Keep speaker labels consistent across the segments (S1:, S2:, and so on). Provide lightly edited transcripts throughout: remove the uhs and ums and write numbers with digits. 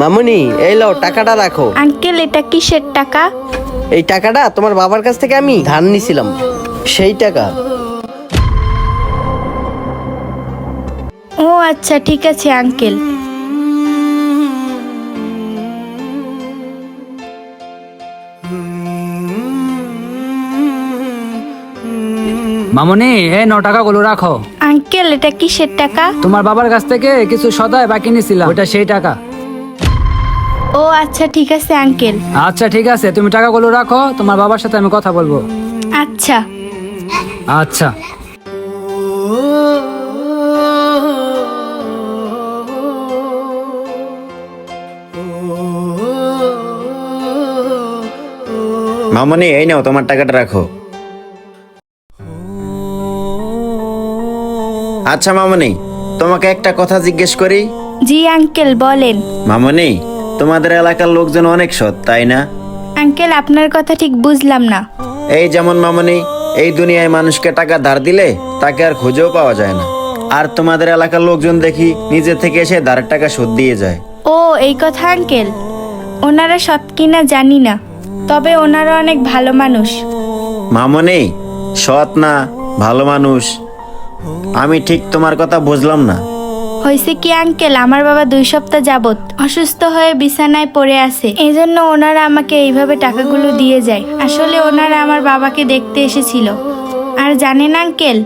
S1: মামুনি, এই লও টাকাটা রাখো।
S2: আঙ্কেল এটা কিসের টাকা?
S1: এই টাকাটা তোমার বাবার কাছ থেকে আমি ধার নিছিলাম, সেই টাকা।
S2: ও আচ্ছা, ঠিক আছে আঙ্কেল।
S3: মামুনি, এই 9 টাকাগুলো রাখো।
S2: আঙ্কেল এটা কিসের টাকা?
S3: তোমার বাবার কাছ থেকে কিছু সদাই বাকি নিছিলাম, ওটা সেই টাকা।
S2: ও আচ্ছা, ঠিক আছে আঙ্কেল।
S3: আচ্ছা ঠিক আছে, তুমি টাকাগুলো রাখো, তোমার বাবার সাথে আমি কথা বলবো।
S2: আচ্ছা।
S3: আচ্ছা।
S4: মামনি, এই নাও তোমার টাকাটা রাখো। আচ্ছা মামনি, তোমাকে একটা কথা জিজ্ঞেস করি।
S2: জি আঙ্কেল বলেন।
S4: মামনি, তোমাদের এলাকার লোকজন অনেক সৎ, তাই না?
S2: আঙ্কেল আপনার কথা ঠিক বুঝলাম না।
S4: এই যেমন মামনি, এই দুনিয়ায় মানুষকে টাকা ধার দিলে তাকে আর খুঁজেও পাওয়া যায় না। আর তোমাদের এলাকার লোকজন দেখি নিজে থেকে এসে ধারের টাকা শোধ দিয়ে যায়।
S2: ও এই কথা আঙ্কেল, ওনারা সৎ কিনা জানি না, তবে ওনারা অনেক ভালো মানুষ।
S4: মামনি, সৎ না ভালো মানুষ, আমি ঠিক তোমার কথা বুঝলাম না।
S2: হয়েছে কি আঙ্কেল, আমার বাবা 2 সপ্তাহ যাবত অসুস্থ হয়ে বিছানায় পড়ে আছে, এই জন্য ওনারা আমাকে এইভাবে টাকাগুলো দিয়ে যায়। আসলে ওনারা আমার বাবাকে দেখতে এসেছিল। আর জানেন আঙ্কেল,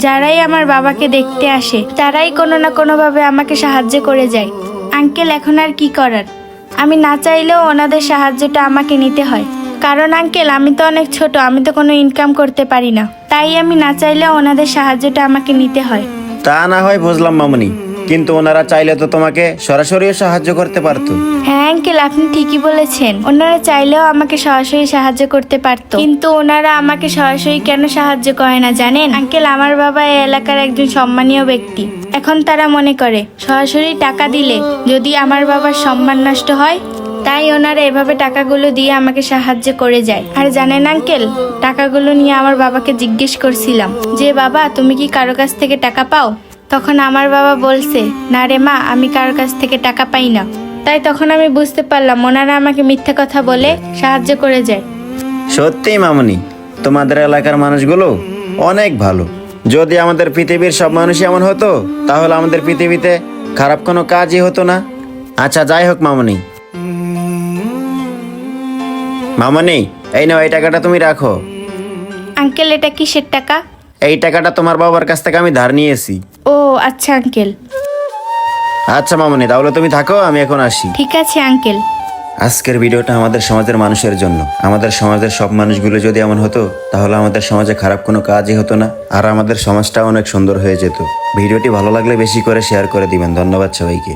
S2: যারাই আমার বাবাকে দেখতে আসে তারাই কোনো না কোনোভাবে আমাকে সাহায্য করে যায়। আঙ্কেল এখন আর কি করার, আমি না চাইলেও ওনাদের সাহায্যটা আমাকে নিতে হয়। কারণ আঙ্কেল আমি তো অনেক ছোট, আমি তো কোনো ইনকাম করতে পারি না, তাই আমি না চাইলেও ওনাদের সাহায্যটা আমাকে নিতে হয়।
S4: তা না হয় বুঝলাম মামনি, কিন্তু ওনারা চাইলে তো তোমাকে সরাসরিও সাহায্য করতে পারতো।
S2: হ্যাঁ আঙ্কেল আপনি ঠিকই বলেছেন, ওনারা চাইলেও আমাকে সরাসরি সাহায্য করতে পারতো, কিন্তু ওনারা আমাকে সরাসরি কেন সাহায্য করে না জানেন আঙ্কেল? আমার বাবা এই এলাকার একজন সম্মানীয় ব্যক্তি। এখন তারা মনে করে সরাসরি টাকা দিলে যদি আমার বাবার সম্মান নষ্ট হয়, তাই ওনারা এভাবে টাকাগুলো দিয়ে আমাকে সাহায্য করে যায়। আর জানেন আঙ্কেল, টাকাগুলো নিয়ে আমার বাবাকে জিজ্ঞেস করছিলাম যে বাবা তুমি কি কারো কাছ থেকে টাকা পাও? তখন আমার বাবা বলছে না রে মা, আমি কারোর কাছ থেকে টাকা পাই না। তাই তখন আমি বুঝতে পারলাম ওনারা আমাকে মিথ্যে কথা বলে সাহায্য করে যায়।
S4: সত্যি মামনি, তোমাদের এলাকার মানুষগুলো অনেক ভালো। যদি আমাদের পৃথিবীর সব মানুষ এমন হতো তাহলে আমাদের পৃথিবীতে খারাপ কোনো কাজই হতো না। আচ্ছা যাই হোক মামনি। মামনি, এই নাও এই টাকাটা তুমি রাখো।
S2: আঙ্কেল এটা কিসের টাকা?
S4: এই টাকাটা তোমার বাবার কাছ থেকে আমি ধার নিয়েছি।
S2: ও আচ্ছা আঙ্কেল।
S4: আচ্ছা মামনি, তাহলে তুমি থাকো, আমি এখন আসি।
S2: ঠিক আছে আঙ্কেল।
S4: আজকের ভিডিওটা আমাদের সমাজের মানুষের জন্য। আমাদের সমাজের সব মানুষগুলো যদি এমন হতো তাহলে আমাদের সমাজে খারাপ কোনো কাজই হতো না, আর আমাদের সমাজটা অনেক সুন্দর হয়ে যেত। ভিডিওটি ভালো লাগলে বেশি করে শেয়ার করে দিবেন। ধন্যবাদ সবাইকে।